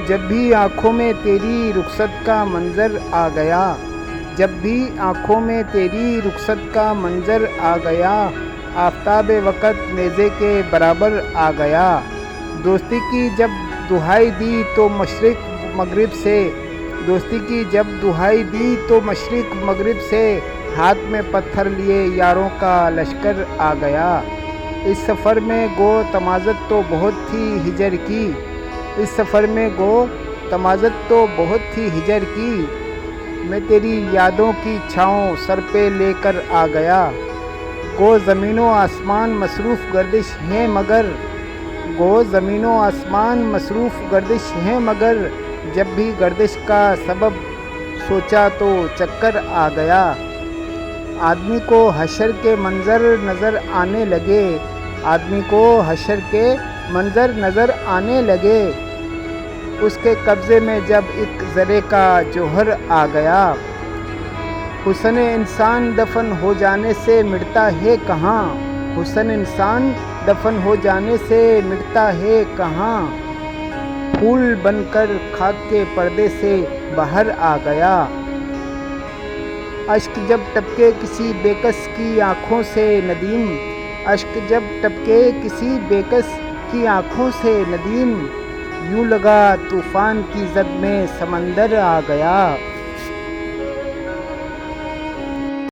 جب بھی آنکھوں میں تیری رخصت کا منظر آ گیا، جب بھی آنکھوں میں تیری رخصت کا منظر آ گیا، آفتاب وقت نیزے کے برابر آ گیا۔ دوستی کی جب دہائی دی تو مشرق مغرب سے، دوستی کی جب دہائی دی تو مشرق مغرب سے، ہاتھ میں پتھر لیے یاروں کا لشکر آ گیا۔ اس سفر میں گو تمازت تو بہت تھی ہجر کی، اس سفر میں گو تمازت تو بہت تھی ہجر کی، میں تیری یادوں کی چھاؤں سر پہ لے کر آ گیا۔ گو زمین و آسمان مصروف گردش ہیں مگر، گو زمین و آسمان مصروف گردش ہیں مگر، جب بھی گردش کا سبب سوچا تو چکر آ گیا۔ آدمی کو حشر کے منظر نظر آنے لگے، آدمی کو حشر کے منظر نظر آنے لگے، اس کے قبضے میں جب ایک ذرے کا جوہر آ گیا۔ حسن انسان دفن ہو جانے سے مٹتا ہے کہاں، حسن انسان دفن ہو جانے سے مٹتا ہے کہاں، پھول بن کر خاک کے پردے سے باہر آ گیا۔ اشک جب ٹپکے کسی بے کس کی آنکھوں سے ندیم، اشک جب ٹپکے کسی بے کس کی آنکھوں سے ندیم، یوں لگا طوفان کی زد میں سمندر آ گیا۔